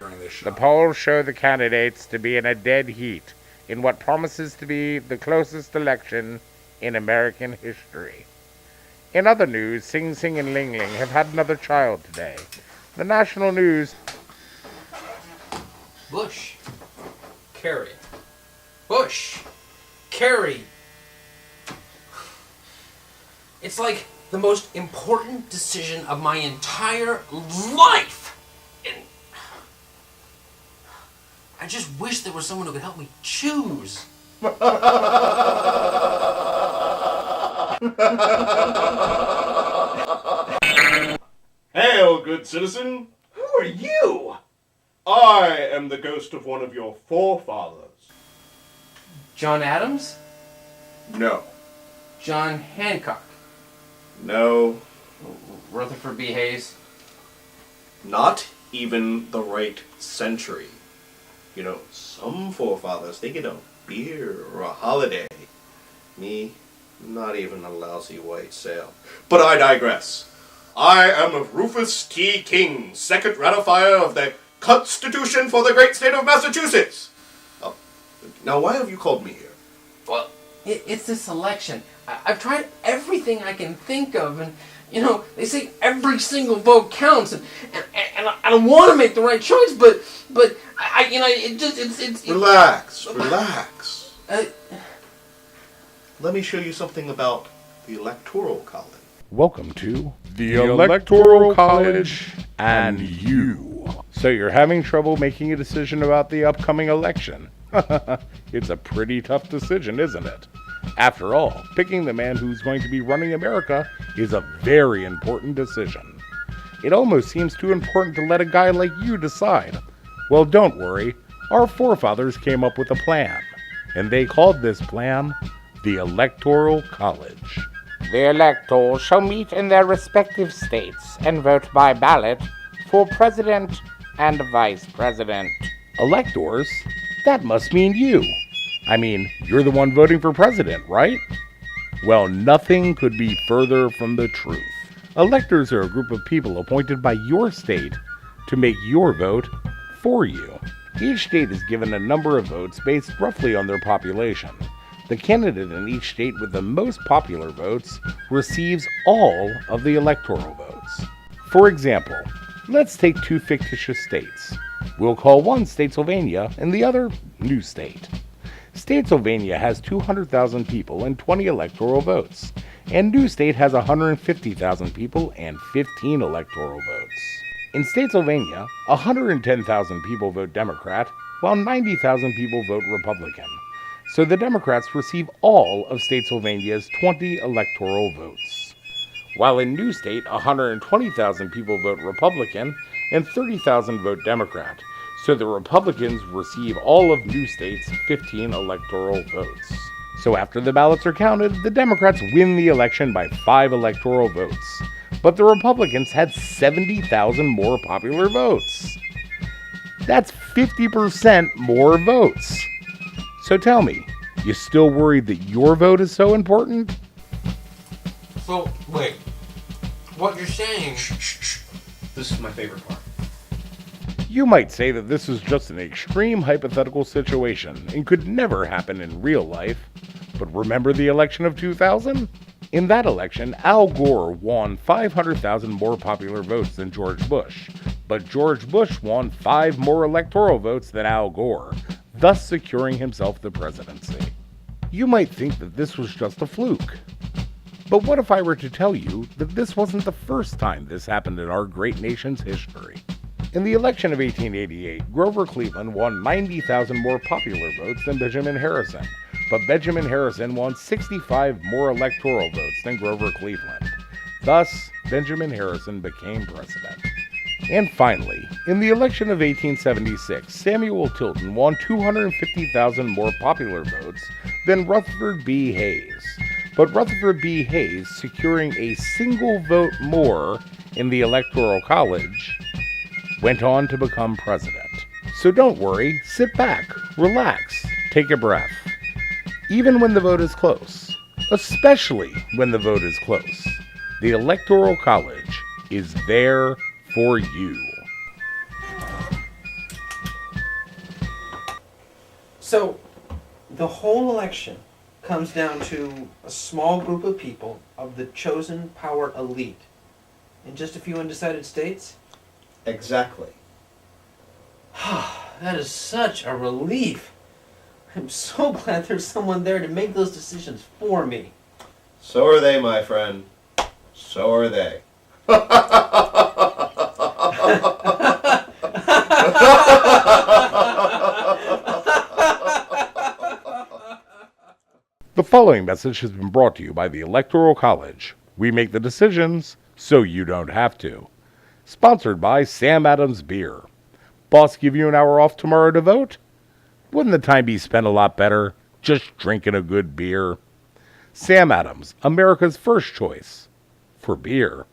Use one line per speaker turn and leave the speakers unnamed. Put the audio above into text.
during this show.
The polls show the candidates to be in a dead heat in what promises to be the closest election in American history. In other news, Sing Sing and Ling Ling have had another child today. The national news...
Bush. Kerry. Bush. Kerry. It's like the most important decision of my entire life. And I just wish there was someone who could help me choose.
Hail, good citizen.
Who are you?
I am the ghost of one of your forefathers.
John Adams?
No.
John Hancock?
No.
Rutherford B. Hayes?
Not even the right century. You know, some forefathers, they get a beer or a holiday. Me, not even a lousy white sail. But I digress. I am of Rufus T. King, second ratifier of the Constitution for the great state of Massachusetts. Now, why have you called me here?
Well, it's this election. I've tried everything I can think of, and, you know, they say every single vote counts, and I want to make the right choice, but I you know, it's...
Relax. Let me show you something about the Electoral College.
Welcome to the Electoral College and you. So you're having trouble making a decision about the upcoming election. It's a pretty tough decision, isn't it? After all, picking the man who's going to be running America is a very important decision. It almost seems too important to let a guy like you decide. Well, don't worry. Our forefathers came up with a plan, and they called this plan the Electoral College. The electors shall meet in their respective states and vote by ballot for president and vice president. Electors? That must mean you. I mean, you're the one voting for president, right? Well, nothing could be further from the truth. Electors are a group of people appointed by your state to make your vote for you. Each state is given a number of votes based roughly on their population. The candidate in each state with the most popular votes receives all of the electoral votes. For example, let's take two fictitious states. We'll call one Statesylvania and the other New State. Statesylvania has 200,000 people and 20 electoral votes, and New State has 150,000 people and 15 electoral votes. In Statesylvania, 110,000 people vote Democrat, while 90,000 people vote Republican. So the Democrats receive all of Statesylvania's 20 electoral votes. While in New State, 120,000 people vote Republican and 30,000 vote Democrat. So the Republicans receive all of New State's 15 electoral votes. So after the ballots are counted, the Democrats win the election by 5 electoral votes. But the Republicans had 70,000 more popular votes. That's 50% more votes. So tell me, you still worried that your vote is so important?
So, wait. What you're saying...
Shh. This is my favorite part.
You might say that this is just an extreme hypothetical situation and could never happen in real life. But remember the election of 2000? In that election, Al Gore won 500,000 more popular votes than George Bush. But George Bush won 5 more electoral votes than Al Gore, thus securing himself the presidency. You might think that this was just a fluke. But what if I were to tell you that this wasn't the first time this happened in our great nation's history? In the election of 1888, Grover Cleveland won 90,000 more popular votes than Benjamin Harrison, but Benjamin Harrison won 65 more electoral votes than Grover Cleveland. Thus, Benjamin Harrison became president. And finally, in the election of 1876, Samuel Tilden won 250,000 more popular votes than Rutherford B. Hayes. But Rutherford B. Hayes, securing a single vote more in the Electoral College, went on to become president. So don't worry, sit back, relax, take a breath. Even when the vote is close, especially when the vote is close, the Electoral College is there for you.
So, the whole election comes down to a small group of people of the chosen power elite in just a few undecided states?
Exactly.
That is such a relief. I'm so glad there's someone there to make those decisions for me.
So are they, my friend. So are they.
The following message has been brought to you by the Electoral College. We make the decisions so you don't have to. Sponsored by Sam Adams Beer. Boss give you an hour off tomorrow to vote? Wouldn't the time be spent a lot better just drinking a good beer? Sam Adams, America's first choice for beer.